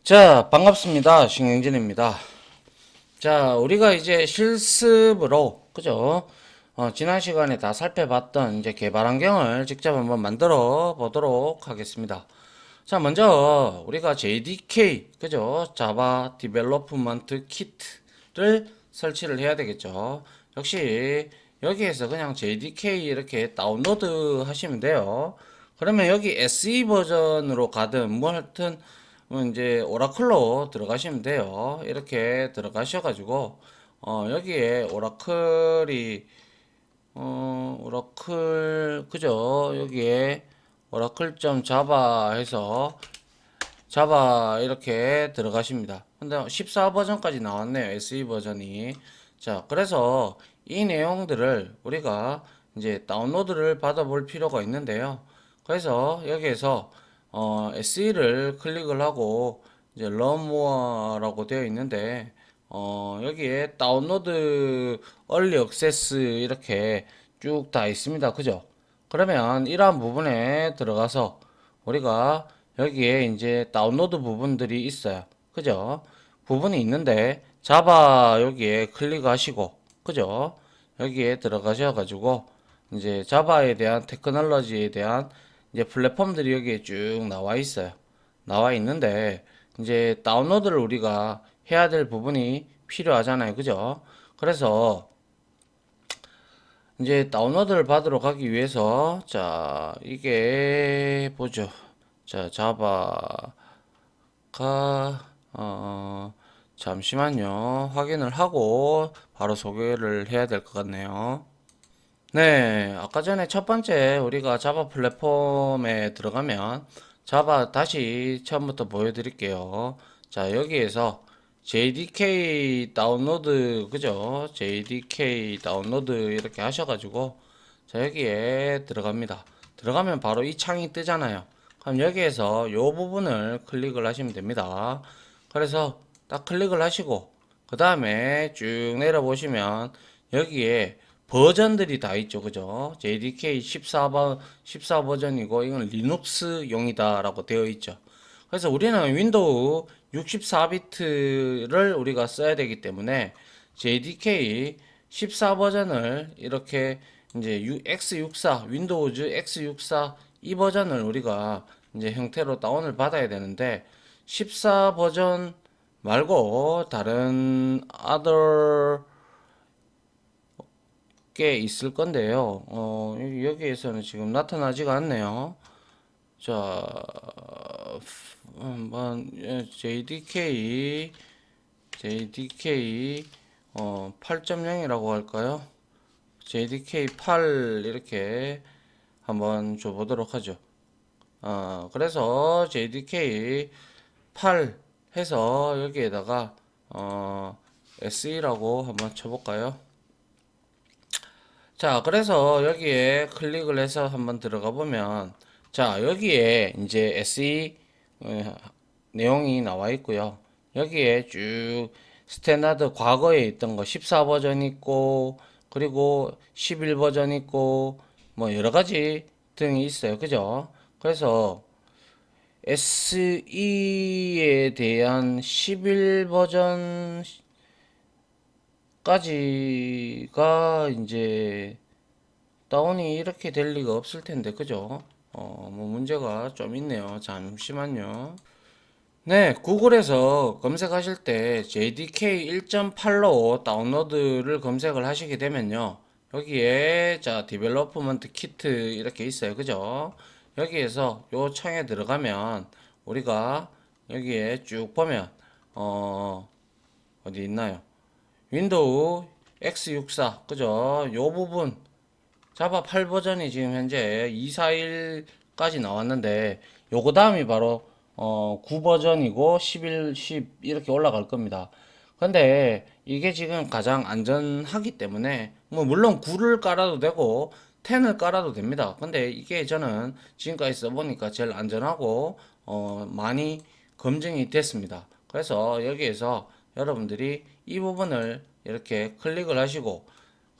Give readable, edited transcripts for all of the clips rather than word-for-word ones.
자, 반갑습니다. 신경진입니다. 자, 우리가 이제 실습으로, 그죠? 지난 시간에 다 살펴봤던 이제 개발 환경을 직접 한번 만들어 보도록 하겠습니다. 자, 먼저 우리가 JDK, 그죠? 자바 디벨로프먼트 키트를 설치를 해야 되겠죠. 역시 여기에서 그냥 JDK 이렇게 다운로드 하시면 돼요. 그러면 여기 SE 버전으로 가든 뭐 하여튼 이제 오라클로 들어가시면 돼요. 이렇게 들어가셔가지고 여기에 오라클 그죠? 여기에 오라클 자바 해서 자바 이렇게 들어가십니다. 근데 14 버전까지 나왔네요. SE 버전이. 자, 그래서 이 내용들을 우리가 이제 다운로드를 받아볼 필요가 있는데요. 그래서 여기에서 SE를 클릭을 하고 이제 Learn More라고 되어 있는데 여기에 다운로드 얼리 액세스 이렇게 쭉 다 있습니다. 그죠? 그러면 이러한 부분에 들어가서 우리가 여기에 이제 다운로드 부분들이 있어요. 그죠? 부분이 있는데 자바 여기에 클릭하시고 그죠? 여기에 들어가셔가지고 이제 자바에 대한 테크놀로지에 대한 이제 플랫폼들이 여기에 쭉 나와 있어요. 나와 있는데 이제 다운로드를 우리가 해야 될 부분이 필요하잖아요. 그죠? 그래서 이제 다운로드를 받으러 가기 위해서 자 이게 보죠. 자 자바가 잠시만요. 확인을 하고 바로 소개를 해야 될 것 같네요. 네, 아까 전에 첫 번째 우리가 자바 플랫폼에 들어가면 자바 다시 처음부터 보여드릴게요. 자, 여기에서 JDK 다운로드, 그죠? JDK 다운로드 이렇게 하셔가지고 자, 여기에 들어갑니다. 들어가면 바로 이 창이 뜨잖아요. 그럼 여기에서 요 부분을 클릭을 하시면 됩니다. 그래서 딱 클릭을 하시고 그 다음에 쭉 내려보시면 여기에 버전들이 다 있죠. 그죠? JDK 14 버전이고 이건 리눅스용이다 라고 되어 있죠. 그래서 우리는 윈도우 64비트를 우리가 써야 되기 때문에 JDK 14 버전을 이렇게 이제 X64 윈도우즈 X64 이 버전을 우리가 이제 형태로 다운을 받아야 되는데 14 버전 말고 다른 other 게 있을 건데요. 여기에서는 지금 나타나지가 않네요. 자, 한번 JDK 8.0이라고 할까요? JDK 8 이렇게 한번 줘보도록 하죠. 그래서 JDK 8 해서 여기에다가 SE라고 한번 쳐볼까요? 자, 그래서 여기에 클릭을 해서 한번 들어가 보면, 자, 여기에 이제 SE 내용이 나와 있고요. 여기에 쭉 스탠다드 과거에 있던 거 14 버전 있고, 그리고 11 버전 있고, 뭐 여러 가지 등이 있어요. 그죠? 그래서 SE에 대한 11 버전 까지가 이제 다운이 이렇게 될 리가 없을 텐데, 그죠? 뭐 문제가 좀 있네요. 잠시만요. 네, 구글에서 검색하실 때 JDK 1.8로 다운로드를 검색을 하시게 되면요. 여기에 자, 디벨로프먼트 키트 이렇게 있어요. 그죠? 여기에서 요 창에 들어가면 우리가 여기에 쭉 보면 어디 있나요? 윈도우 X64 그죠? 요 부분 자바 8 버전이 지금 현재 241까지 나왔는데 요거 다음이 바로 9 버전이고 11, 10 이렇게 올라갈 겁니다. 근데 이게 지금 가장 안전하기 때문에 뭐 물론 9를 깔아도 되고 10을 깔아도 됩니다. 근데 이게 저는 지금까지 써보니까 제일 안전하고 많이 검증이 됐습니다. 그래서 여기에서 여러분들이 이 부분을 이렇게 클릭을 하시고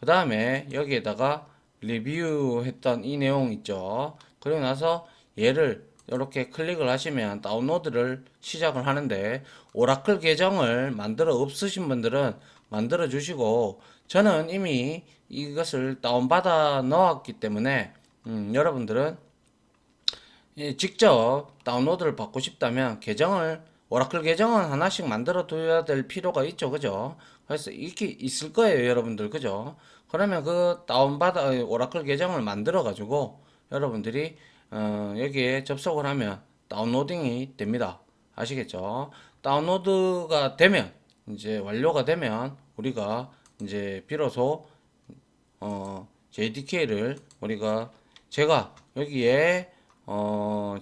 그 다음에 여기에다가 리뷰했던 이 내용 있죠. 그리고 나서 얘를 이렇게 클릭을 하시면 다운로드를 시작을 하는데, 오라클 계정을 만들어 없으신 분들은 만들어 주시고, 저는 이미 이것을 다운받아 넣었기 때문에 여러분들은 직접 다운로드를 받고 싶다면 계정을, 오라클 계정은 하나씩 만들어 둬야 될 필요가 있죠, 그죠? 그래서 이게 있을 거예요, 여러분들, 그죠? 그러면 그 다운받아 오라클 계정을 만들어 가지고 여러분들이 여기에 접속을 하면 다운로딩이 됩니다. 아시겠죠? 다운로드가 되면, 이제 완료가 되면 우리가 이제 비로소 JDK를 우리가, 제가 여기에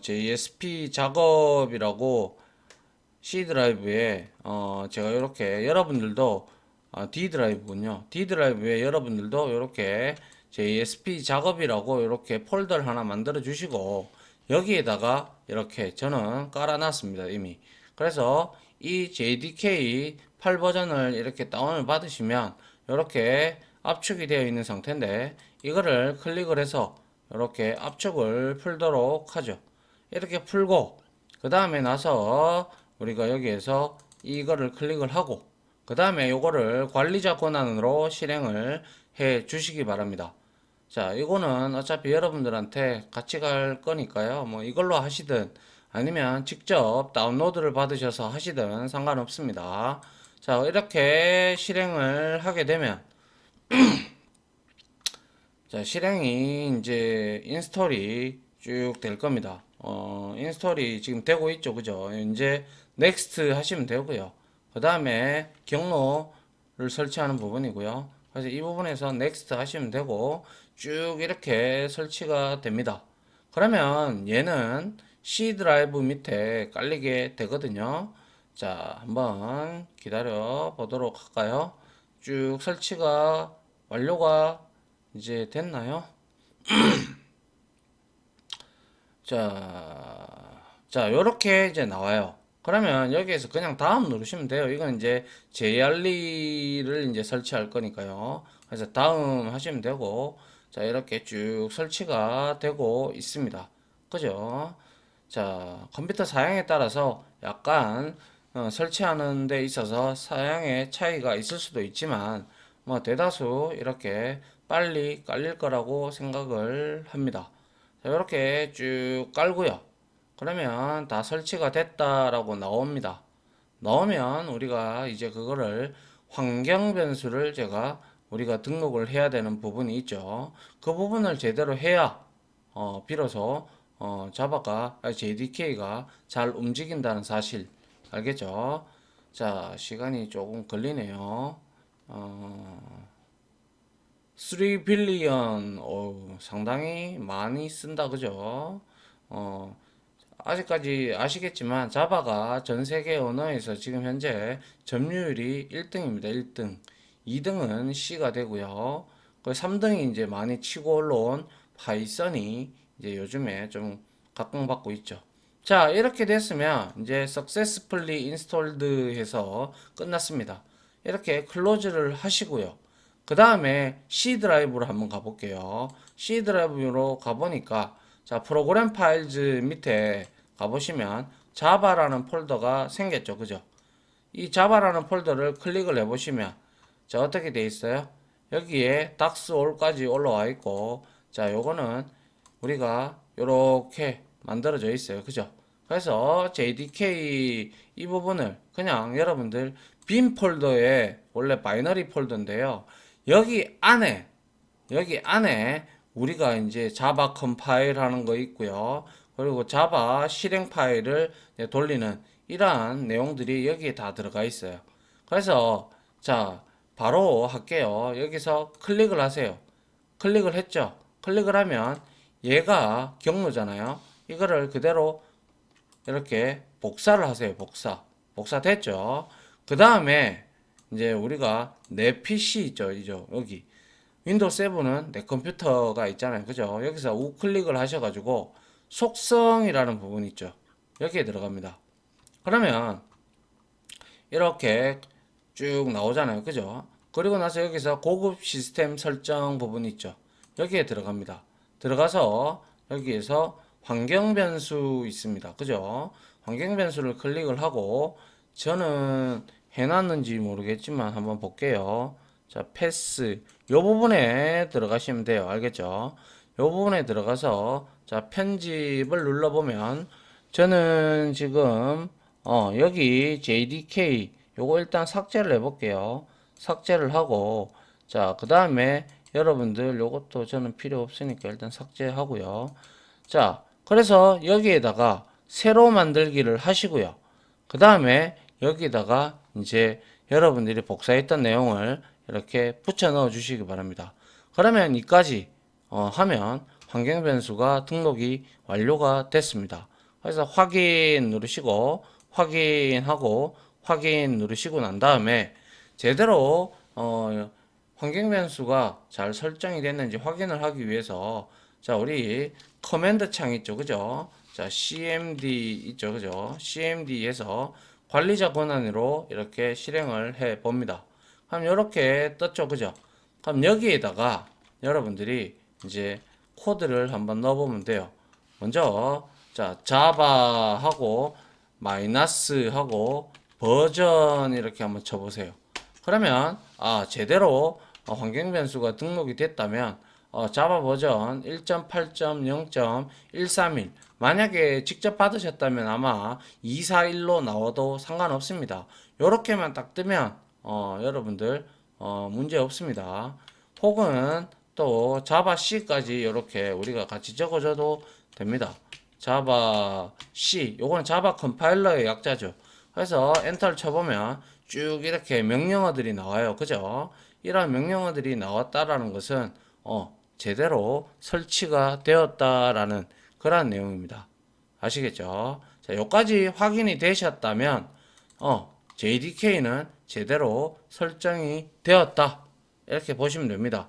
JSP 작업이라고 C 드라이브에 제가 이렇게 여러분들도 D 드라이브군요. D 드라이브에 여러분들도 이렇게 JSP 작업이라고 이렇게 폴더를 하나 만들어 주시고, 여기에다가 이렇게 저는 깔아놨습니다, 이미. 그래서 이 JDK 8 버전을 이렇게 다운을 받으시면 이렇게 압축이 되어 있는 상태인데, 이거를 클릭을 해서 이렇게 압축을 풀도록 하죠. 이렇게 풀고 그 다음에 나서 우리가 여기에서 이거를 클릭을 하고, 그 다음에 요거를 관리자 권한으로 실행을 해 주시기 바랍니다. 자, 이거는 어차피 여러분들한테 같이 갈 거니까요. 뭐 이걸로 하시든 아니면 직접 다운로드를 받으셔서 하시든 상관없습니다. 자, 이렇게 실행을 하게 되면, 자, 실행이 이제 인스톨이 쭉 될 겁니다. 인스톨이 지금 되고 있죠, 그죠? 이제 넥스트 하시면 되고요. 그 다음에 경로를 설치하는 부분이고요. 그래서 이 부분에서 넥스트 하시면 되고 쭉 이렇게 설치가 됩니다. 그러면 얘는 C 드라이브 밑에 깔리게 되거든요. 자, 한번 기다려 보도록 할까요? 쭉 설치가 완료가 이제 됐나요? 자, 자, 요렇게 이제 나와요. 그러면 여기에서 그냥 다음 누르시면 돼요. 이건 이제 JR를 이제 설치할 거니까요. 그래서 다음 하시면 되고, 자, 이렇게 쭉 설치가 되고 있습니다. 그죠? 자, 컴퓨터 사양에 따라서 약간 설치하는 데 있어서 사양의 차이가 있을 수도 있지만, 뭐 대다수 이렇게 빨리 깔릴 거라고 생각을 합니다. 자, 이렇게 쭉 깔고요. 그러면 다 설치가 됐다라고 나옵니다. 나오면 우리가 이제 그거를 환경 변수를 제가 우리가 등록을 해야 되는 부분이 있죠. 그 부분을 제대로 해야 비로소 자바가 JDK가 잘 움직인다는 사실 알겠죠? 자, 시간이 조금 걸리네요. 3 빌리언, 상당히 많이 쓴다, 그죠? 어, 아직까지 아시겠지만 자바가 전 세계 언어에서 지금 현재 점유율이 1등입니다. 1등. 2등은 C가 되고요. 그 3등이 이제 많이 치고 올라온 파이썬이 이제 요즘에 좀 각광받고 있죠. 자, 이렇게 됐으면 이제 successfully installed 해서 끝났습니다. 이렇게 클로즈를 하시고요. 그 다음에 C 드라이브로 한번 가볼게요. C 드라이브로 가보니까, 자, 프로그램 파일즈 밑에 가보시면 자바라는 폴더가 생겼죠, 그죠? 이 자바라는 폴더를 클릭을 해보시면, 자, 어떻게 돼 있어요? 여기에 닥스올까지 올라와 있고, 자, 요거는 우리가 요렇게 만들어져 있어요, 그죠? 그래서 JDK 이 부분을 그냥 여러분들 빈 폴더에, 원래 바이너리 폴더인데요, 여기 안에 여기 안에 우리가 이제 자바 컴파일 하는 거 있고요. 그리고 자바 실행 파일을 돌리는 이러한 내용들이 여기에 다 들어가 있어요. 그래서 자, 바로 할게요. 여기서 클릭을 하세요. 클릭을 했죠. 클릭을 하면 얘가 경로잖아요. 이거를 그대로 이렇게 복사를 하세요. 복사 됐죠. 그 다음에 이제 우리가 내 PC 있죠. 여기 윈도우 7은 내 컴퓨터가 있잖아요. 그죠? 여기서 우클릭을 하셔가지고 속성이라는 부분 있죠. 여기에 들어갑니다. 그러면 이렇게 쭉 나오잖아요. 그죠? 그리고 나서 여기서 고급 시스템 설정 부분 있죠. 여기에 들어갑니다. 들어가서 여기에서 환경 변수 있습니다. 그죠? 환경 변수를 클릭을 하고 저는 해놨는지 모르겠지만 한번 볼게요. 자, 패스 요 부분에 들어가시면 돼요. 알겠죠? 요 부분에 들어가서 자, 편집을 눌러보면 저는 지금 여기 JDK 요거 일단 삭제를 해볼게요. 삭제를 하고 자, 그 다음에 여러분들 요것도 저는 필요 없으니까 일단 삭제하고요. 자, 그래서 여기에다가 새로 만들기를 하시고요. 그 다음에 여기다가 이제 여러분들이 복사했던 내용을 이렇게 붙여 넣어 주시기 바랍니다. 그러면 이까지 하면 환경 변수가 등록이 완료가 됐습니다. 그래서 확인 누르시고 확인하고 확인 누르시고 난 다음에 제대로 환경 변수가 잘 설정이 됐는지 확인을 하기 위해서 자, 우리 커맨드 창 있죠, 그죠? 자, CMD 있죠, 그죠? CMD에서 관리자 권한으로 이렇게 실행을 해 봅니다. 그럼 이렇게 떴죠, 그죠? 그럼 여기에다가 여러분들이 이제 코드를 한번 넣어보면 돼요. 먼저 자, 자바 하고 마이너스 하고 버전 이렇게 한번 쳐보세요. 그러면 제대로 환경 변수가 등록이 됐다면 자바 버전 1.8.0.131 만약에 직접 받으셨다면 아마 241로 나와도 상관없습니다. 요렇게만 딱 뜨면 여러분들 문제 없습니다. 혹은 또 자바 C까지 이렇게 우리가 같이 적어줘도 됩니다. 자바 C 요거는 자바 컴파일러의 약자죠. 그래서 엔터를 쳐보면 쭉 이렇게 명령어들이 나와요. 그죠? 이런 명령어들이 나왔다라는 것은 제대로 설치가 되었다라는 그런 내용입니다. 아시겠죠? 자, 여기까지 확인이 되셨다면 JDK는 제대로 설정이 되었다. 이렇게 보시면 됩니다.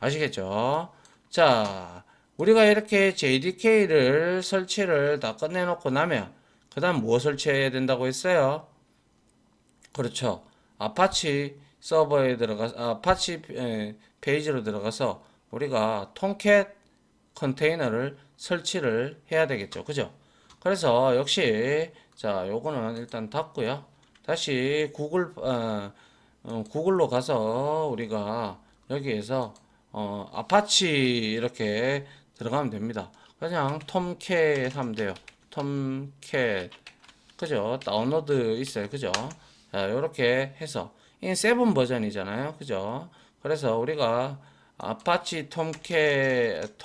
아시겠죠? 자, 우리가 이렇게 JDK를 설치를 다 끝내놓고 나면 그 다음 뭐 설치해야 된다고 했어요? 그렇죠. 아파치 서버에 아파치 페이지로 들어가서 우리가 톰캣 컨테이너를 설치를 해야 되겠죠. 그죠? 그래서 역시 자, 요거는 일단 닫고요. 다시 구글로 가서 우리가 여기에서 아파치 이렇게 들어가면 됩니다. 그냥 톰캣 하면 돼요. 톰캣 그죠? 다운로드 있어요. 그죠? 자, 요렇게 해서 이 세븐 버전이잖아요. 그죠? 그래서 우리가 아파치 톰캣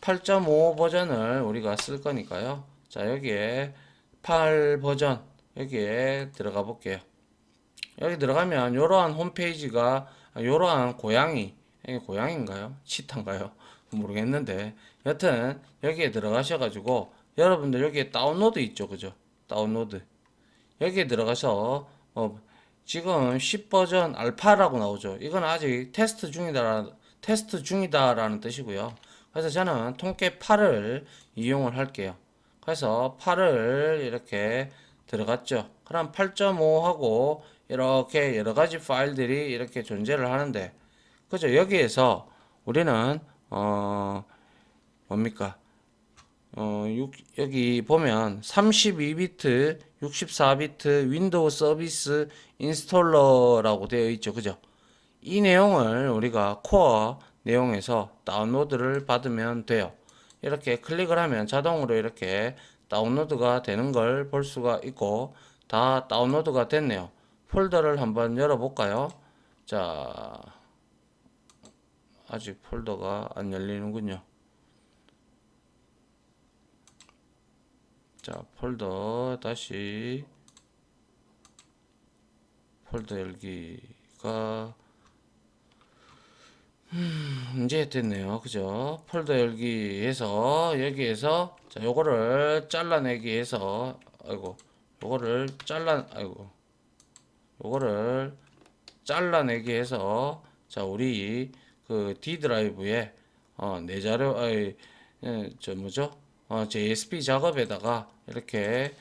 8.5 버전을 우리가 쓸 거니까요. 자, 여기에 8 버전 여기에 들어가 볼게요. 여기 들어가면 이러한 홈페이지가 이러한 고양이 이게 고양인가요? 치타인가요? 모르겠는데 여튼 여기에 들어가셔가지고 여러분들 여기에 다운로드 있죠, 그죠? 다운로드 여기에 들어가서 지금 10 버전 알파라고 나오죠. 이건 아직 테스트 중이다라는 뜻이고요. 그래서 저는 통깨 8을 이용을 할게요. 그래서 8을 이렇게 들어갔죠. 그럼 8.5하고 이렇게 여러 가지 파일들이 이렇게 존재를 하는데, 그죠? 여기에서 우리는 뭡니까? 여기 보면 32비트, 64비트 윈도우 서비스 인스톨러라고 되어 있죠. 그죠? 이 내용을 우리가 코어 내용에서 다운로드를 받으면 돼요. 이렇게 클릭을 하면 자동으로 이렇게 다운로드가 되는 걸 볼 수가 있고 다 다운로드가 됐네요. 폴더를 한번 열어볼까요? 자, 아직 폴더가 안 열리는군요. 자, 폴더 다시 폴더 열기가 이제 됐네요. 그죠? 폴더 열기해서 여기에서 자, 요거를 잘라내기 해서 요거를 잘라내기 해서 자, 우리 그 D 드라이브에 내 자료 저 뭐죠? JSP 작업에다가 이렇게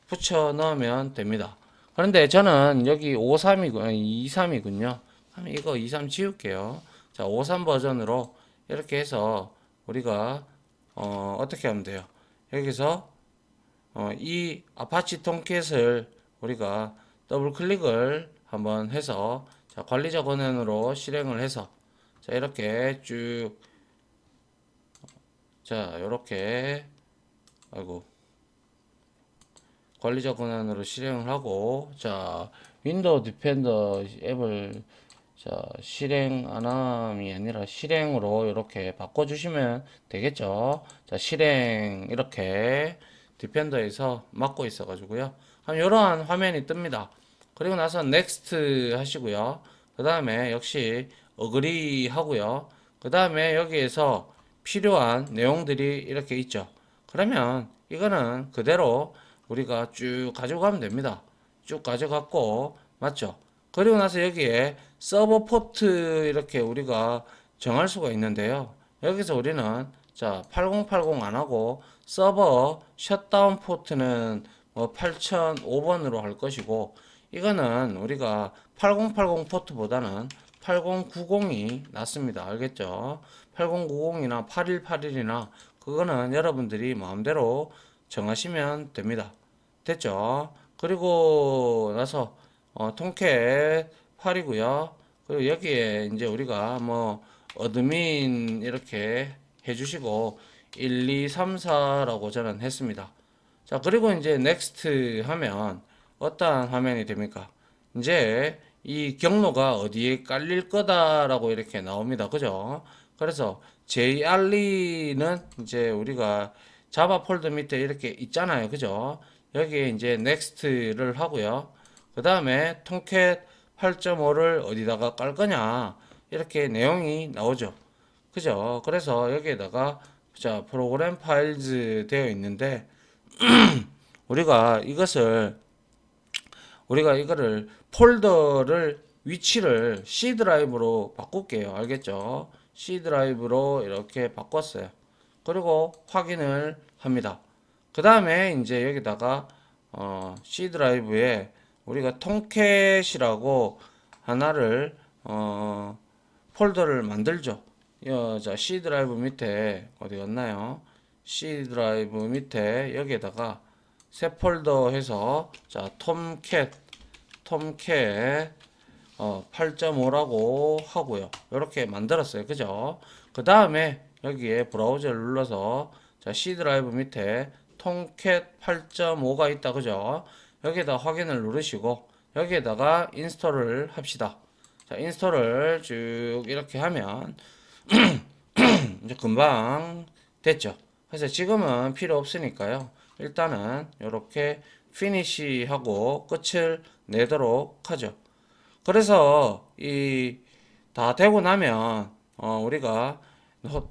붙여 넣으면 됩니다. 그런데 저는 여기 23이군요. 그럼 이거 23 지울게요. 자, 53 버전으로 이렇게 해서 우리가 어떻게 하면 돼요? 여기서 이 아파치 톰캣을 우리가 더블 클릭을 한번 해서 자, 관리자 권한으로 실행을 해서 자, 이렇게 쭉 자, 이렇게 아이고 관리자 권한으로 실행을 하고 자, 윈도우 디펜더 앱을 자, 실행 안함이 아니라 실행으로 이렇게 바꿔주시면 되겠죠. 자, 실행 이렇게 디펜더에서 막고 있어가지고요. 그럼 이러한 화면이 뜹니다. 그리고 나서 next 하시고요. 그 다음에 역시 agree 하고요. 그 다음에 여기에서 필요한 내용들이 이렇게 있죠. 그러면 이거는 그대로 우리가 쭉 가지고 가면 됩니다. 쭉 가져갔고, 맞죠? 그리고 나서 여기에 서버 포트 이렇게 우리가 정할 수가 있는데요. 여기서 우리는 자 8080 안 하고 서버 셧다운 포트는 뭐 8005번으로 할 것이고 이거는 우리가 8080 포트보다는 8090이 낫습니다. 알겠죠? 8090이나 8181이나 그거는 여러분들이 마음대로 정하시면 됩니다. 됐죠? 그리고 나서 통캣 8이고요. 그리고 여기에 이제 우리가 뭐 어드민 이렇게 해주시고 1, 2, 3, 4라고 저는 했습니다. 자, 그리고 이제 next 하면 어떠한 화면이 됩니까? 이제 이 경로가 어디에 깔릴 거다라고 이렇게 나옵니다. 그죠? 그래서 JRE는 이제 우리가 자바 폴더 밑에 이렇게 있잖아요. 그죠? 여기에 이제 next를 하고요. 그 다음에 통캣 8.5를 어디다가 깔 거냐 이렇게 내용이 나오죠. 그죠? 그래서 여기에다가 자 프로그램 파일즈 되어 있는데 우리가 이것을 우리가 이거를 폴더를 위치를 C 드라이브로 바꿀게요. 알겠죠? C 드라이브로 이렇게 바꿨어요. 그리고 확인을 합니다. 그 다음에 이제 여기다가 C 드라이브에 우리가 통캣이라고 하나를 폴더를 만들죠. 자, C 드라이브 밑에 어디 갔나요? C 드라이브 밑에 여기에다가 새 폴더 해서 자, 톰캣 8.5라고 하고요. 이렇게 만들었어요. 그죠? 그 다음에 여기에 브라우저를 눌러서 자, C 드라이브 밑에 톰캣 8.5가 있다. 그죠? 여기에다 확인을 누르시고 여기에다가 인스톨을 합시다. 자, 인스톨을 쭉 이렇게 하면 이제 금방 됐죠. 그래서 지금은 필요 없으니까요. 일단은 이렇게 피니시 하고 끝을 내도록 하죠. 그래서 이 다 되고 나면 우리가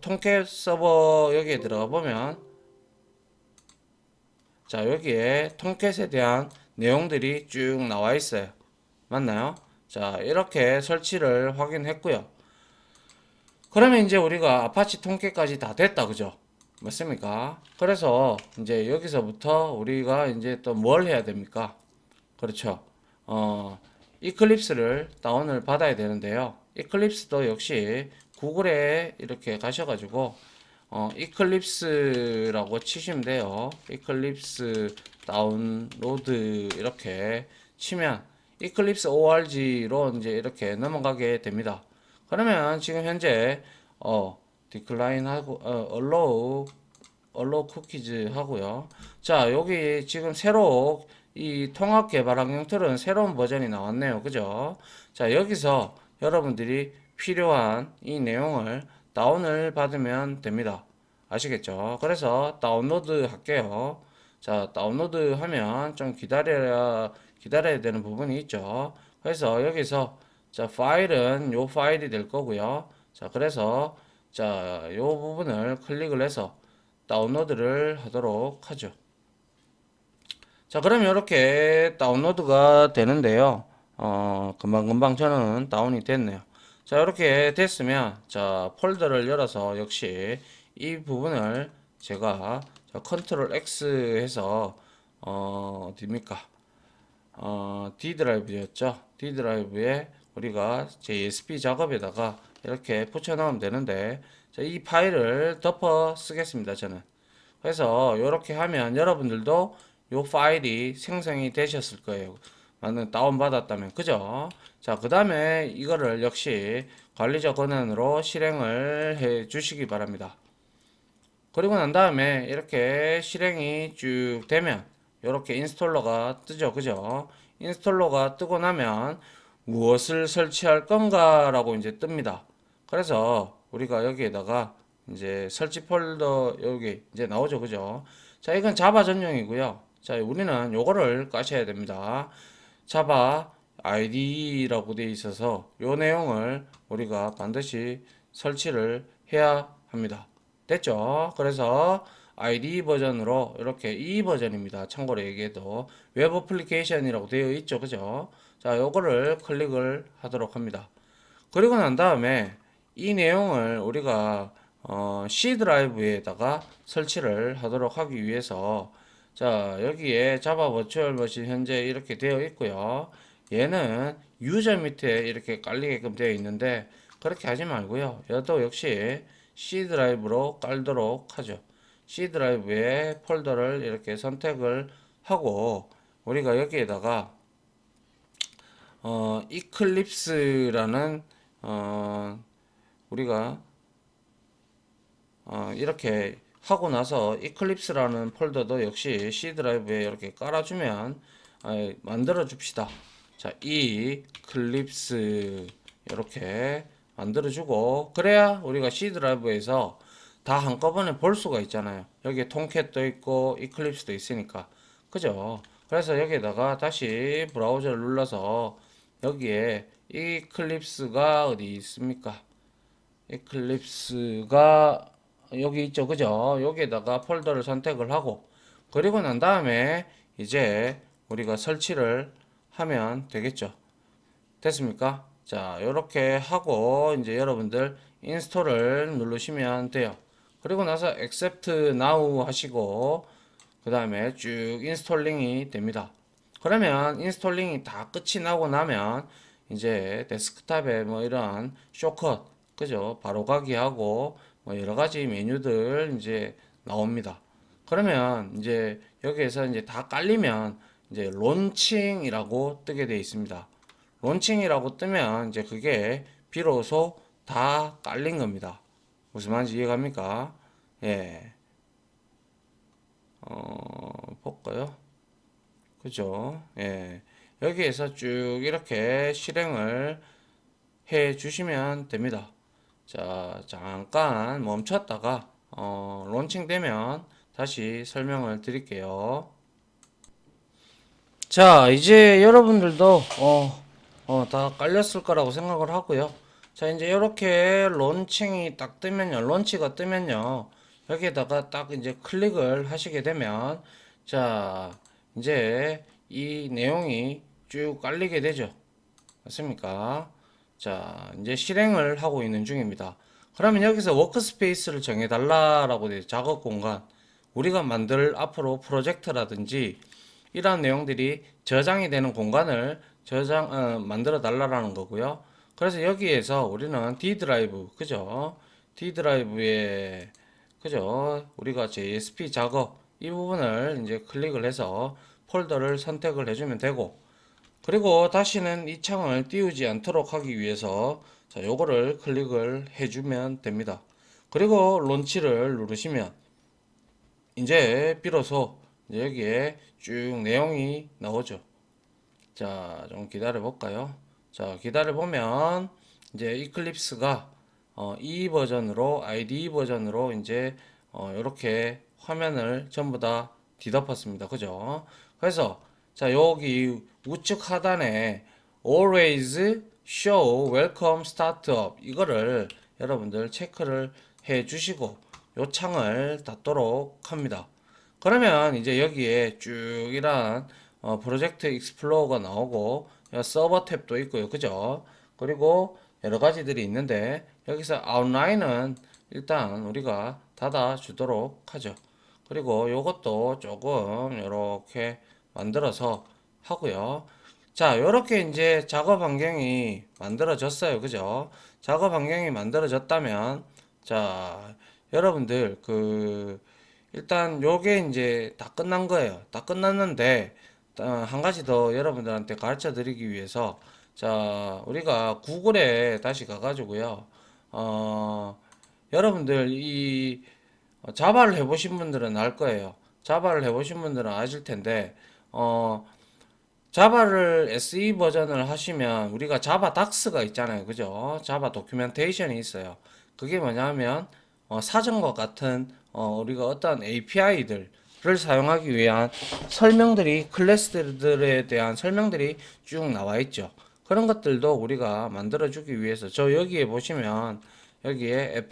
통캣 서버 여기에 들어가 보면 자 여기에 통캣에 대한 내용들이 쭉 나와 있어요. 맞나요? 자 이렇게 설치를 확인했고요. 그러면 이제 우리가 아파치 통캣까지 다 됐다 그죠? 맞습니까? 그래서 이제 여기서부터 우리가 이제 또 뭘 해야 됩니까? 그렇죠. 이클립스를 다운을 받아야 되는데요. 이클립스도 역시 구글에 이렇게 가셔가지고 이클립스라고 치시면 돼요. 이클립스 다운로드 이렇게 치면 이클립스 org로 이제 이렇게 넘어가게 됩니다. 그러면 지금 현재 디클라인 하고 allow cookies 하고요. 자, 여기 지금 새로 이 통합 개발 환경 툴은 새로운 버전이 나왔네요. 그죠? 자, 여기서 여러분들이 필요한 이 내용을 다운을 받으면 됩니다. 아시겠죠? 그래서 다운로드 할게요. 자, 다운로드 하면 좀 기다려야 되는 부분이 있죠. 그래서 여기서 자, 파일은 요 파일이 될 거고요. 자, 그래서 자, 요 부분을 클릭을 해서 다운로드를 하도록 하죠. 자, 그럼 이렇게 다운로드가 되는데요. 금방금방 저는 다운이 됐네요. 자, 이렇게 됐으면, 자, 폴더를 열어서 역시 이 부분을 제가 컨트롤 X 해서, 어디입니까? D 드라이브였죠. D 드라이브에 우리가 JSP 작업에다가 이렇게 붙여 넣으면 되는데, 자, 이 파일을 덮어 쓰겠습니다. 저는. 그래서 이렇게 하면 여러분들도 요 파일이 생성이 되셨을 거예요. 만약 다운받았다면. 그죠? 자, 그 다음에 이거를 역시 관리자 권한으로 실행을 해 주시기 바랍니다. 그리고 난 다음에 이렇게 실행이 쭉 되면 이렇게 인스톨러가 뜨죠. 그죠? 인스톨러가 뜨고 나면 무엇을 설치할 건가 라고 이제 뜹니다. 그래서 우리가 여기에다가 이제 설치 폴더 여기 이제 나오죠. 그죠? 자, 이건 자바 전용이고요. 자, 우리는 요거를 까셔야 됩니다. 자바 IDE라고 되어 있어서 요 내용을 우리가 반드시 설치를 해야 합니다. 됐죠? 그래서 IDE 버전으로 이렇게 이 버전입니다. 참고로 얘기해도 웹 어플리케이션이라고 되어 있죠. 그죠? 자, 요거를 클릭을 하도록 합니다. 그리고 난 다음에 이 내용을 우리가 C 드라이브에다가 설치를 하도록 하기 위해서 자, 여기에 자바 버추얼 머신 현재 이렇게 되어 있고요. 얘는 유저 밑에 이렇게 깔리게끔 되어 있는데 그렇게 하지 말고요. 얘도 역시 C 드라이브로 깔도록 하죠. C 드라이브에 폴더를 이렇게 선택을 하고 우리가 여기에다가 이클립스라는 우리가 이렇게 하고 나서 이클립스라는 폴더도 역시 C 드라이브에 이렇게 깔아주면 만들어 줍시다. 자, 이클립스 이렇게 만들어 주고 그래야 우리가 C 드라이브에서 다 한꺼번에 볼 수가 있잖아요. 여기에 통캣도 있고 이클립스도 있으니까. 그죠? 그래서 여기에다가 다시 브라우저를 눌러서 여기에 이클립스가 어디 있습니까? 이클립스가 여기 있죠. 그죠? 여기에다가 폴더를 선택을 하고 그리고 난 다음에 이제 우리가 설치를 하면 되겠죠. 됐습니까? 자, 이렇게 하고 이제 여러분들 인스톨을 누르시면 돼요. 그리고 나서 accept now 하시고 그 다음에 쭉 인스톨링이 됩니다. 그러면 인스톨링이 다 끝이 나고 나면 이제 데스크탑에 뭐 이런 쇼컷 그죠? 바로 가기 하고 뭐 여러 가지 메뉴들 이제 나옵니다. 그러면 이제 여기에서 이제 다 깔리면 이제 론칭이라고 뜨게 되어 있습니다. 론칭이라고 뜨면 이제 그게 비로소 다 깔린 겁니다. 무슨 말인지 이해갑니까? 예. 볼까요? 그죠? 예. 여기에서 쭉 이렇게 실행을 해 주시면 됩니다. 자, 잠깐 멈췄다가 론칭 되면 다시 설명을 드릴게요. 자, 이제 여러분들도 다 깔렸을 거라고 생각을 하고요. 자, 이제 이렇게 론칭이 딱 뜨면요. 론치가 뜨면요. 여기에다가 딱 이제 클릭을 하시게 되면 자, 이제 이 내용이 쭉 깔리게 되죠. 맞습니까? 자, 이제 실행을 하고 있는 중입니다. 그러면 여기서 워크스페이스를 정해달라라고 돼 작업 공간. 우리가 만들 앞으로 프로젝트라든지 이러한 내용들이 저장이 되는 공간을 만들어 달라라는 거고요. 그래서 여기에서 우리는 D 드라이브, 그죠? D 드라이브에, 그죠? 우리가 JSP 작업, 이 부분을 이제 클릭을 해서 폴더를 선택을 해주면 되고, 그리고 다시는 이 창을 띄우지 않도록 하기 위해서 자, 요거를 클릭을 해주면 됩니다. 그리고 론치를 누르시면 이제 비로소 이제 여기에 쭉 내용이 나오죠. 자, 좀 기다려 볼까요? 자, 기다려 보면 이제 이클립스가 이 버전으로 IDE 버전으로 이제 이렇게 화면을 전부 다 뒤덮었습니다. 그죠? 그래서 자, 여기 우측 하단에 always show welcome startup 이거를 여러분들 체크를 해 주시고 요 창을 닫도록 합니다. 그러면 이제 여기에 쭉 이런 프로젝트 익스플로어가 나오고 서버 탭도 있고요. 그죠? 그리고 여러 가지들이 있는데 여기서 아웃라인은 일단 우리가 닫아 주도록 하죠. 그리고 요것도 조금 이렇게 만들어서 하고요. 자, 요렇게 이제 작업 환경이 만들어졌어요. 그죠? 작업 환경이 만들어졌다면 자, 여러분들 일단 요게 이제 다 끝난 거예요. 다 끝났는데 한 가지 더 여러분들한테 가르쳐 드리기 위해서 자, 우리가 구글에 다시 가가지고요. 어, 여러분들 자바를 해보신 분들은 알 거예요. 자바를 해보신 분들은 아실 텐데 어, 자바를 SE 버전을 하시면 우리가 자바 닥스가 있잖아요. 그죠? 자바 도큐멘테이션이 있어요. 그게 뭐냐면 사전과 같은 우리가 어떤 API들을 사용하기 위한 설명들이 클래스들에 대한 설명들이 쭉 나와 있죠. 그런 것들도 우리가 만들어 주기 위해서 저 여기에 보시면 여기에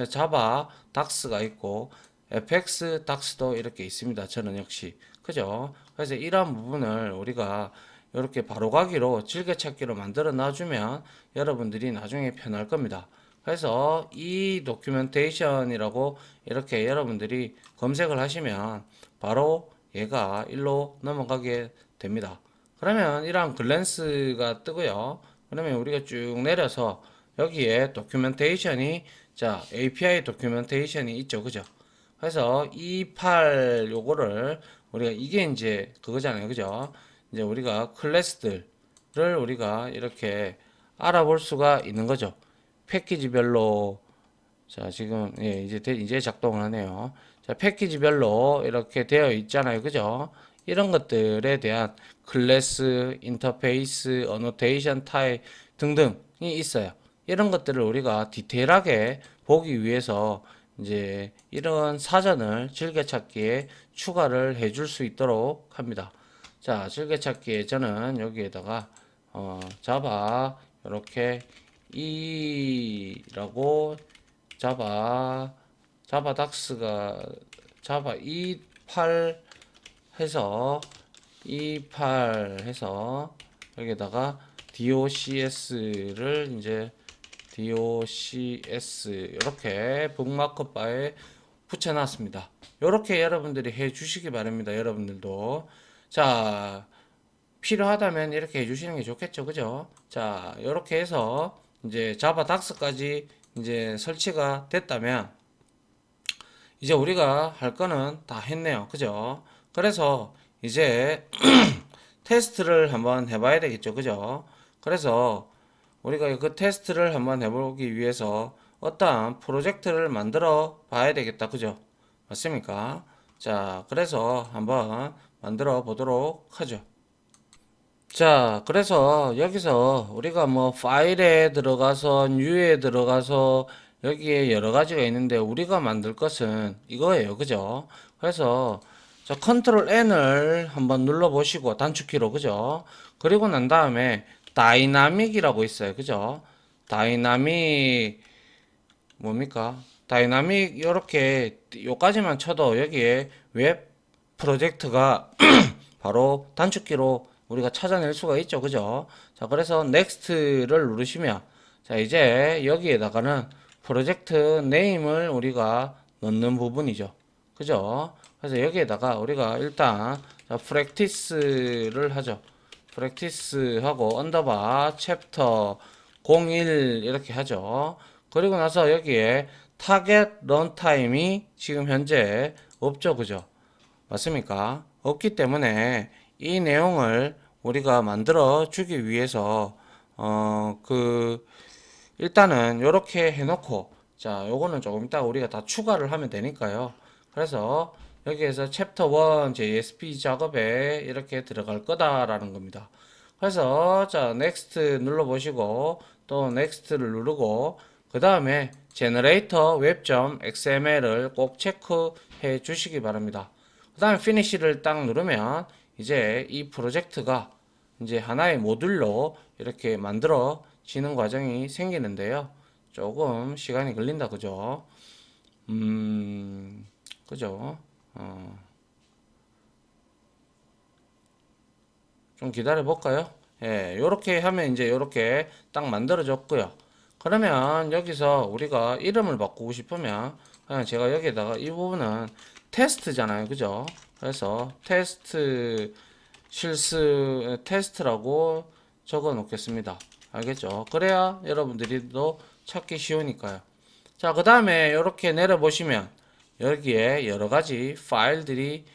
자바 닥스가 있고 FX 닥스도 이렇게 있습니다. 저는 역시 그죠? 그래서 이러한 부분을 우리가 이렇게 바로가기로 즐겨찾기로 만들어 놔주면 여러분들이 나중에 편할 겁니다. 그래서 이 도큐멘테이션이라고 이렇게 여러분들이 검색을 하시면 바로 얘가 일로 넘어가게 됩니다. 그러면 이러한 글랜스가 뜨고요. 그러면 우리가 쭉 내려서 여기에 도큐멘테이션이 자 API 도큐멘테이션이 있죠. 그죠? 그래서 28 요거를 우리가 이게 이제 그거잖아요. 그죠? 이제 우리가 클래스들을 우리가 이렇게 알아볼 수가 있는 거죠. 패키지별로 자, 지금 예, 이제 작동을 하네요. 자, 패키지별로 이렇게 되어 있잖아요. 그죠? 이런 것들에 대한 클래스, 인터페이스, 어노테이션 타입 등등이 있어요. 이런 것들을 우리가 디테일하게 보기 위해서 이제 이런 사전을 즐겨찾기에 추가를 해줄 수 있도록 합니다. 자, 즐겨찾기에 저는 여기에다가 자바 이렇게 이라고 자바 닥스가 자바 28 해서 28 해서 여기다가 docs를 이제 docs 이렇게 북마크 바에 붙여놨습니다. 이렇게 여러분들이 해 주시기 바랍니다. 여러분들도 자 필요하다면 이렇게 해주시는 게 좋겠죠, 그죠? 자 이렇게 해서 이제 자바 닥스까지 이제 설치가 됐다면 이제 우리가 할 거는 다 했네요. 그죠? 그래서 이제 테스트를 한번 해봐야 되겠죠. 그죠? 그래서 우리가 그 테스트를 한번 해보기 위해서 어떠한 프로젝트를 만들어 봐야 되겠다. 그죠? 맞습니까? 자, 그래서 한번 만들어 보도록 하죠. 자, 그래서 여기서 우리가 뭐 파일에 들어가서 뉴에 들어가서 여기에 여러 가지가 있는데 우리가 만들 것은 이거예요. 그죠? 그래서 자, 컨트롤 N을 한번 눌러 보시고 단축키로 그죠? 그리고 난 다음에 다이나믹이라고 있어요. 그죠? 다이나믹 뭡니까? 다이나믹 요렇게 요까지만 쳐도 여기에 웹 프로젝트가 바로 단축키로 우리가 찾아낼 수가 있죠. 그죠? 자, 그래서 넥스트를 누르시면 자, 이제 여기에다가는 프로젝트 네임을 우리가 넣는 부분이죠. 그죠? 그래서 여기에다가 우리가 일단 자, 프랙티스를 하죠. 프랙티스 하고 언더바 챕터 01 이렇게 하죠. 그리고 나서 여기에 타겟 런타임이 지금 현재 없죠. 그죠? 맞습니까? 없기 때문에 이 내용을 우리가 만들어 주기 위해서 일단은 이렇게 해놓고 자 요거는 조금 이따 우리가 다 추가를 하면 되니까요. 그래서 여기에서 챕터 1 JSP 작업에 이렇게 들어갈 거다라는 겁니다. 그래서 자 넥스트 눌러 보시고 또 넥스트를 누르고 그 다음에 제너레이터 웹.xml을 꼭 체크해 주시기 바랍니다. 그 다음에 피니시를 딱 누르면 이제 이 프로젝트가 이제 하나의 모듈로 이렇게 만들어지는 과정이 생기는데요. 조금 시간이 걸린다, 그죠? 그죠? 좀 기다려 볼까요? 예, 요렇게 하면 이제 요렇게 딱 만들어졌고요. 그러면 여기서 우리가 이름을 바꾸고 싶으면 그냥 제가 여기에다가 이 부분은 테스트잖아요. 그죠? 그래서 테스트 실수 테스트라고 적어 놓겠습니다. 알겠죠? 그래야 여러분들이 또 찾기 쉬우니까요. 자, 그 다음에 이렇게 내려보시면 여기에 여러 가지 파일들이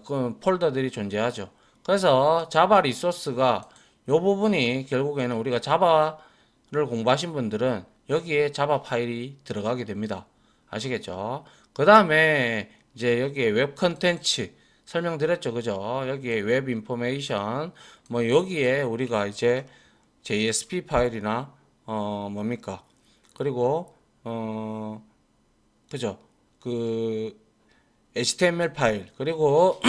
그 폴더들이 존재하죠. 그래서 자바 리소스가 요 부분이 결국에는 우리가 자바를 공부하신 분들은 여기에 자바 파일이 들어가게 됩니다. 아시겠죠? 그 다음에 이제 여기에 웹 컨텐츠 설명드렸죠. 그죠? 여기에 웹 인포메이션 뭐 여기에 우리가 이제 JSP 파일이나 뭡니까? 그리고 그죠? 그 HTML 파일 그리고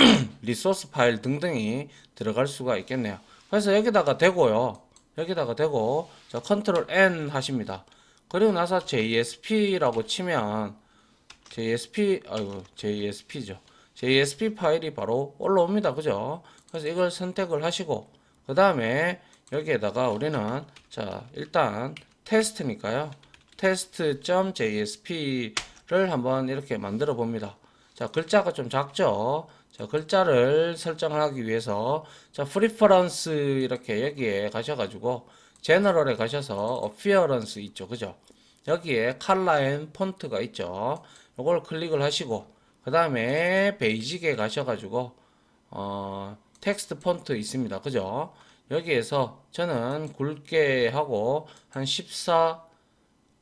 리소스 파일 등등이 들어갈 수가 있겠네요. 그래서 여기다가 대고요. 여기다가 대고 자 컨트롤 N 하십니다. 그리고 나서 JSP라고 치면 JSP죠. JSP 파일이 바로 올라옵니다. 그죠? 그래서 이걸 선택을 하시고 그 다음에 여기에다가 우리는 자 일단 테스트니까요. test.jsp를 한번 이렇게 만들어 봅니다. 자, 글자가 좀 작죠? 자, 글자를 설정을 하기 위해서 자, 프리퍼런스 이렇게 여기에 가셔가지고 제너럴에 가셔서 appearance 있죠. 그죠? 여기에 컬러 앤 폰트가 있죠. 이걸 클릭을 하시고 그 다음에 베이직에 가셔가지고 텍스트 폰트 있습니다. 그죠? 여기에서 저는 굵게 하고 한 14,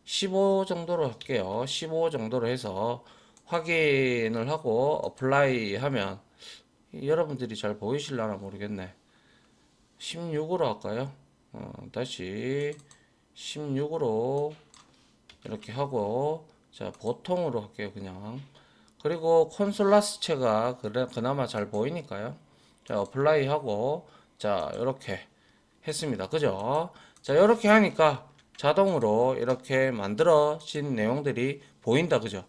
15 정도로 할게요. 15 정도로 해서 확인을 하고 어플라이 하면 여러분들이 잘 보이실려나 모르겠네. 16으로 할까요? 다시 16으로 이렇게 하고 자 보통으로 할게요. 그냥 그리고 콘솔 라스체가 그나마 잘 보이니까요. 자 어플라이 하고 자 이렇게 했습니다. 그죠? 자 이렇게 하니까 자동으로 이렇게 만들어진 내용들이 보인다. 그죠?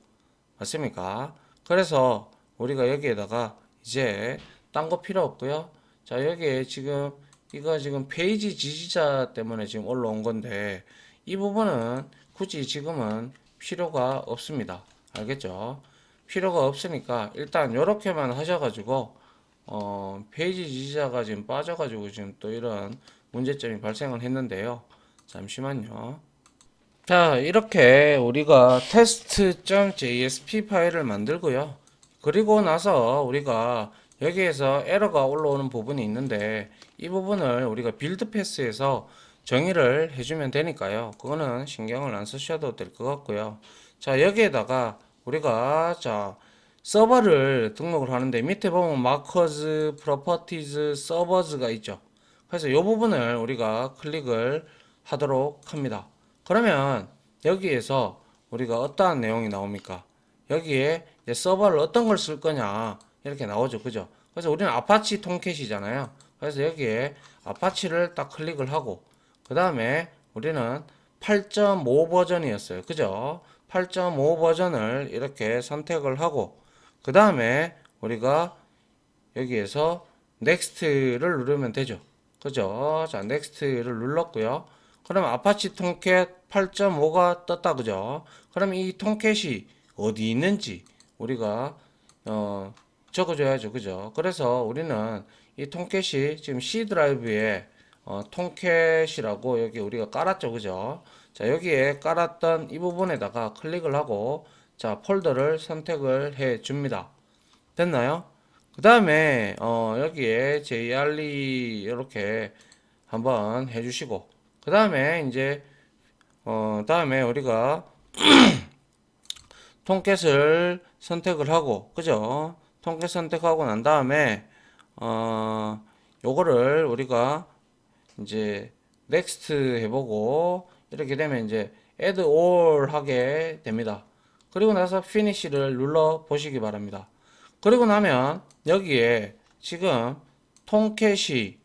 맞습니까? 그래서 우리가 여기에다가 이제 딴 거 필요 없고요. 자 여기에 지금 이거 지금 페이지 지지자 때문에 지금 올라온 건데 이 부분은 굳이 지금은 필요가 없습니다. 알겠죠? 필요가 없으니까 일단 이렇게만 하셔가지고 페이지 지지자가 지금 빠져가지고 지금 또 이런 문제점이 발생을 했는데요. 잠시만요. 자, 이렇게 우리가 test.jsp 파일을 만들고요. 그리고 나서 우리가 여기에서 에러가 올라오는 부분이 있는데 이 부분을 우리가 빌드 패스에서 정의를 해주면 되니까요. 그거는 신경을 안 쓰셔도 될 것 같고요. 자, 여기에다가 우리가 자 서버를 등록을 하는데 밑에 보면 마커즈, 프로퍼티즈, 서버즈가 있죠. 그래서 이 부분을 우리가 클릭을 하도록 합니다. 그러면 여기에서 우리가 어떠한 내용이 나옵니까? 여기에 이제 서버를 어떤 걸 쓸 거냐 이렇게 나오죠. 그죠? 그래서 우리는 아파치 톰캣이잖아요. 그래서 여기에 아파치를 딱 클릭을 하고 그 다음에 우리는 8.5 버전이었어요. 그죠? 8.5 버전을 이렇게 선택을 하고 그 다음에 우리가 여기에서 넥스트를 누르면 되죠. 그죠? 자, 넥스트를 눌렀고요. 그럼 아파치 통캣 8.5가 떴다. 그죠? 그럼 이 통캣이 어디 있는지 우리가 적어줘야죠. 그죠? 그래서 우리는 이 통캣이 지금 C 드라이브에 통캣이라고 여기 우리가 깔았죠. 그죠? 자, 여기에 깔았던 이 부분에다가 클릭을 하고 자, 폴더를 선택을 해 줍니다. 됐나요? 그 다음에 여기에 JRE 이렇게 한번 해주시고 그 다음에 이제 다음에 우리가 통캣을 선택을 하고 그죠? 통캣 선택하고 난 다음에 요거를 우리가 이제 넥스트 해보고 이렇게 되면 이제 add all 하게 됩니다. 그리고 나서 finish를 눌러 보시기 바랍니다. 그리고 나면 여기에 지금 통캣이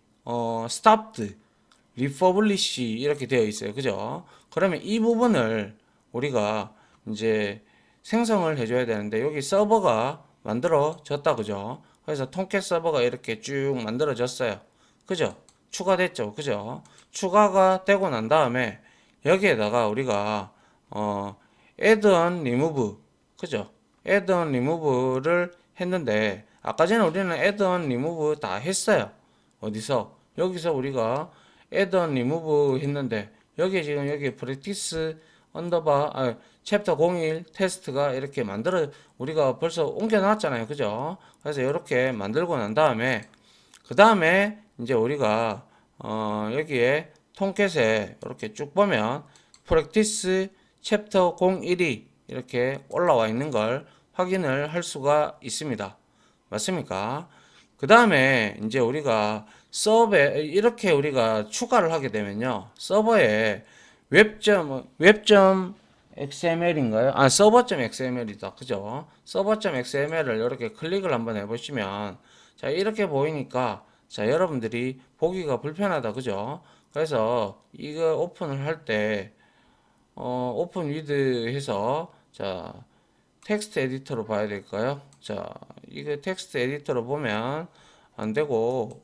stopped, republish 이렇게 되어 있어요. 그죠? 그러면 이 부분을 우리가 이제 생성을 해줘야 되는데 여기 서버가 만들어졌다. 그죠? 그래서 통캣 서버가 이렇게 쭉 만들어졌어요. 그죠? 추가됐죠. 그죠? 추가가 되고 난 다음에 여기에다가 우리가 add on remove 그죠? add on remove를 했는데 아까 전에 우리는 add on remove 다 했어요. 어디서? 여기서 우리가 add on remove 했는데 여기 지금 여기 practice 언더바 챕터 01 테스트가 이렇게 만들어 우리가 벌써 옮겨 놨잖아요. 그죠? 그래서 이렇게 만들고 난 다음에 그 다음에 이제 우리가 여기에 통캣에 이렇게 쭉 보면 프랙티스 챕터 01이 이렇게 올라와 있는 걸 확인을 할 수가 있습니다. 맞습니까? 그 다음에 이제 우리가 서버에 이렇게 우리가 추가를 하게 되면요. 서버에 웹.xml인가요? 서버.xml이다. 그죠? 서버.xml을 이렇게 클릭을 한번 해보시면 자, 이렇게 보이니까 자, 여러분들이 보기가 불편하다. 그죠? 그래서 이거 오픈을 할 때 오픈 위드 해서 자, 텍스트 에디터로 봐야 될까요? 자, 이거 텍스트 에디터로 보면 안 되고,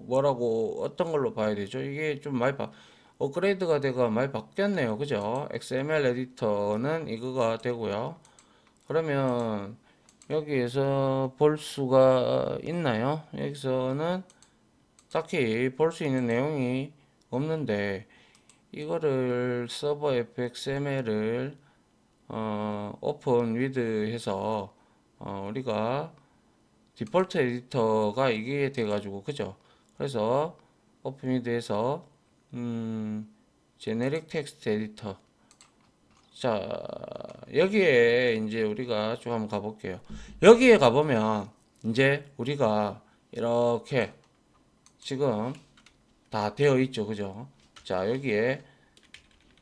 뭐라고, 어떤 걸로 봐야 되죠? 이게 좀 많이 업그레이드가 되고 많이 바뀌었네요. 그죠? XML 에디터는 이거가 되고요. 그러면 여기에서 볼 수가 있나요? 여기서는 딱히 볼 수 있는 내용이 없는데, 이거를 서버 fxml을 오픈 위드 해서 우리가 디폴트 에디터가 이게 돼가지고 그죠? 그래서 오픈 위드 해서 제네릭 텍스트 에디터 자 여기에 이제 우리가 좀 한번 가볼게요. 여기에 가보면 이제 우리가 이렇게 지금 다 되어 있죠. 그죠? 자 여기에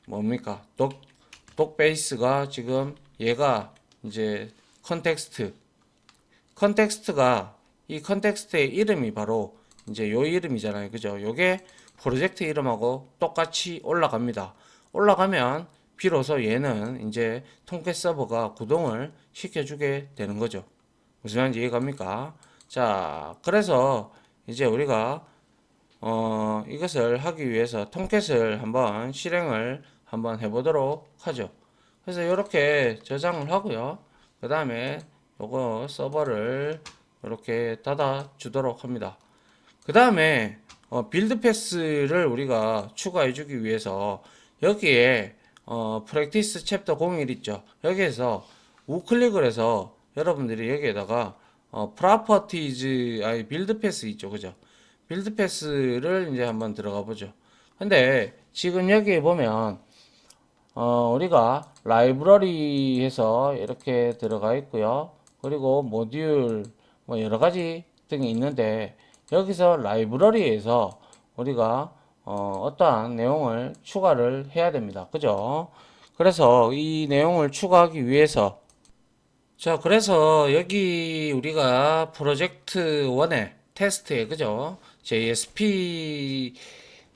뭡니까? 독베이스가 지금 얘가 이제 컨텍스트가 이 컨텍스트의 이름이 바로 이제 요 이름이잖아요. 그죠? 요게 프로젝트 이름하고 똑같이 올라갑니다. 올라가면 비로소 얘는 이제 통캣 서버가 구동을 시켜주게 되는 거죠. 무슨 말인지 이해갑니까? 자, 그래서 이제 우리가 이것을 하기 위해서 통캣을 한번 실행을 한번 해보도록 하죠. 그래서 이렇게 저장을 하고요. 그 다음에 요거 서버를 이렇게 닫아 주도록 합니다. 그 다음에 빌드 패스를 우리가 추가해 주기 위해서 여기에 프랙티스 챕터 01 있죠. 여기에서 우클릭을 해서 여러분들이 여기에다가 프로퍼티즈 빌드 패스 있죠. 그죠? 빌드 패스를 이제 한번 들어가 보죠. 근데 지금 여기에 보면 우리가 라이브러리에서 이렇게 들어가 있고요. 그리고 모듈 뭐 여러 가지 등이 있는데 여기서 라이브러리에서 우리가 어떠한 내용을 추가를 해야 됩니다. 그죠? 그래서 이 내용을 추가하기 위해서 자, 그래서 여기 우리가 프로젝트 1의 테스트에 그죠? JSP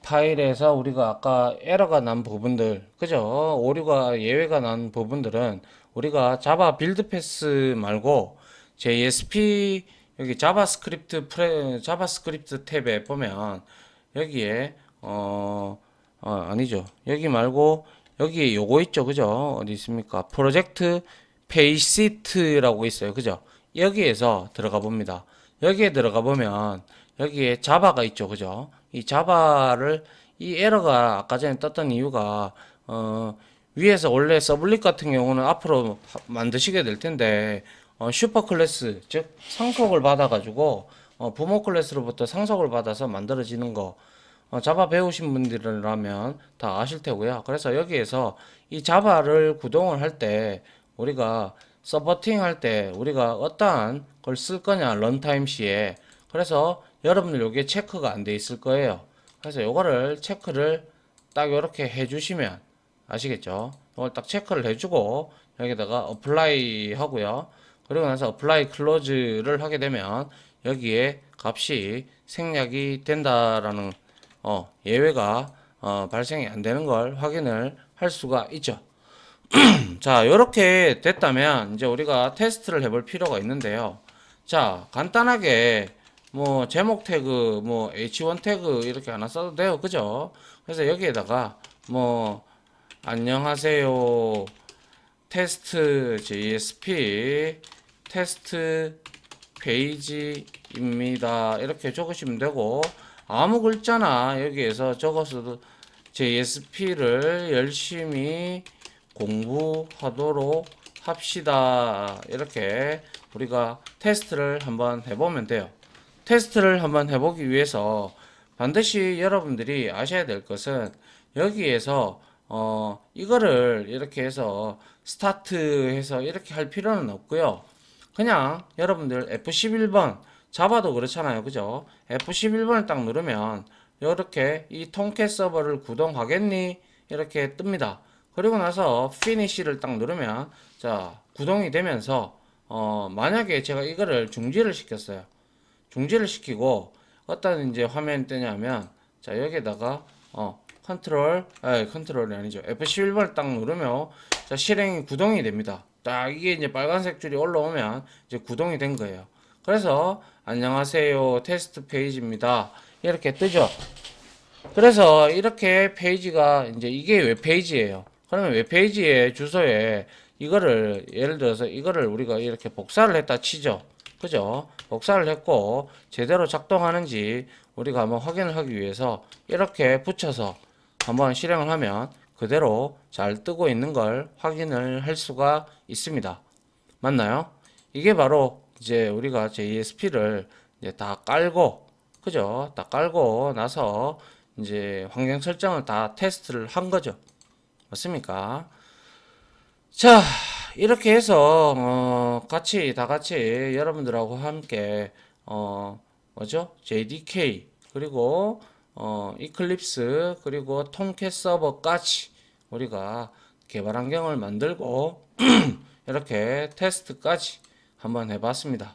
파일에서 우리가 아까 에러가 난 부분들, 그죠? 오류가 예외가 난 부분들은 우리가 자바 빌드 패스 말고 JSP 여기 자바스크립트 탭에 보면 여기에 아니죠. 여기 말고 여기 요거 있죠. 그죠? 어디 있습니까? 프로젝트 페이시트라고 있어요. 그죠? 여기에서 들어가 봅니다. 여기에 들어가 보면 여기에 자바가 있죠. 그죠? 이 자바를 이 에러가 아까 전에 떴던 이유가 위에서 원래 서블릿 같은 경우는 앞으로 만드시게 될 텐데 슈퍼 클래스 즉 상속을 받아 가지고 부모 클래스로부터 상속을 받아서 만들어지는 거 자바 배우신 분들이라면 다 아실 테고요. 그래서 여기에서 이 자바를 구동을 할 때 우리가 서포팅 할 때 우리가 어떠한 걸 쓸 거냐 런타임 시에 그래서 여러분들 여기에 체크가 안 돼 있을 거예요. 그래서 요거를 체크를 딱 이렇게 해주시면 아시겠죠? 이걸 딱 체크를 해주고 여기다가 어플라이 하고요. 그리고 나서 어플라이 클로즈를 하게 되면 여기에 값이 생략이 된다라는 예외가 발생이 안 되는 걸 확인을 할 수가 있죠. 자, 이렇게 됐다면 이제 우리가 테스트를 해볼 필요가 있는데요. 자, 간단하게 뭐 제목 태그, 뭐 h1 태그 이렇게 하나 써도 돼요. 그죠? 그래서 여기에다가 뭐 안녕하세요. 테스트 JSP 테스트 페이지입니다. 이렇게 적으시면 되고 아무 글자나 여기에서 적어서도 JSP를 열심히 공부하도록 합시다. 이렇게 우리가 테스트를 한번 해보면 돼요. 테스트를 한번 해보기 위해서 반드시 여러분들이 아셔야 될 것은 여기에서 이거를 이렇게 해서 스타트해서 이렇게 할 필요는 없고요. 그냥 여러분들 F11번 자바도 그렇잖아요. 그죠? F11번을 딱 누르면 이렇게 이 통캣 서버를 구동하겠니? 이렇게 뜹니다. 그리고 나서 피니시를 딱 누르면 자 구동이 되면서 만약에 제가 이거를 중지를 시켰어요. 중지를 시키고 어떤 이제 화면이 뜨냐면 자 여기에다가 컨트롤이 아니죠. F11번을 딱 누르면 자 실행이 구동이 됩니다. 딱 이게 이제 빨간색 줄이 올라오면 이제 구동이 된 거예요. 그래서 안녕하세요 테스트 페이지입니다. 이렇게 뜨죠. 그래서 이렇게 페이지가 이제 이게 웹페이지예요. 그러면 웹페이지의 주소에 이거를 예를 들어서 이거를 우리가 이렇게 복사를 했다 치죠. 그죠? 복사를 했고 제대로 작동하는지 우리가 한번 확인을 하기 위해서 이렇게 붙여서 한번 실행을 하면 그대로 잘 뜨고 있는 걸 확인을 할 수가 있습니다. 맞나요? 이게 바로 이제 우리가 JSP를 이제 다 깔고 그죠? 다 깔고 나서 이제 환경 설정을 다 테스트를 한 거죠. 맞습니까? 자, 이렇게 해서 다 같이 여러분들하고 함께 뭐죠? JDK 그리고 이클립스 그리고 톰캣 서버까지 우리가 개발 환경을 만들고 이렇게 테스트까지 한번 해봤습니다.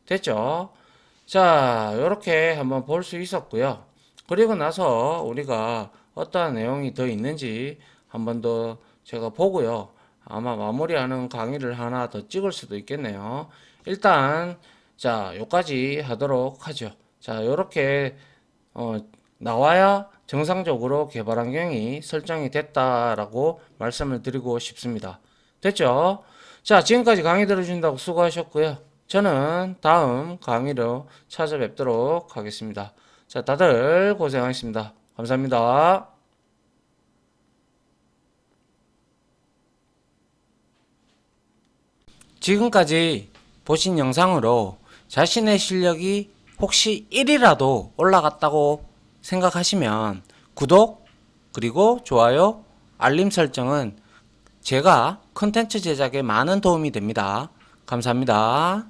됐죠? 자, 이렇게 한번 볼 수 있었고요. 그리고 나서 우리가 어떠한 내용이 더 있는지 한번 더 제가 보고요. 아마 마무리하는 강의를 하나 더 찍을 수도 있겠네요. 일단 자, 요까지 하도록 하죠. 자, 요렇게 나와야 정상적으로 개발 환경이 설정이 됐다라고 말씀을 드리고 싶습니다. 됐죠? 자, 지금까지 강의 들어주신다고 수고하셨고요. 저는 다음 강의로 찾아뵙도록 하겠습니다. 자, 다들 고생하셨습니다. 감사합니다. 지금까지 보신 영상으로 자신의 실력이 혹시 1이라도 올라갔다고 생각하시면 구독, 그리고 좋아요, 알림 설정은 제가 컨텐츠 제작에 많은 도움이 됩니다. 감사합니다.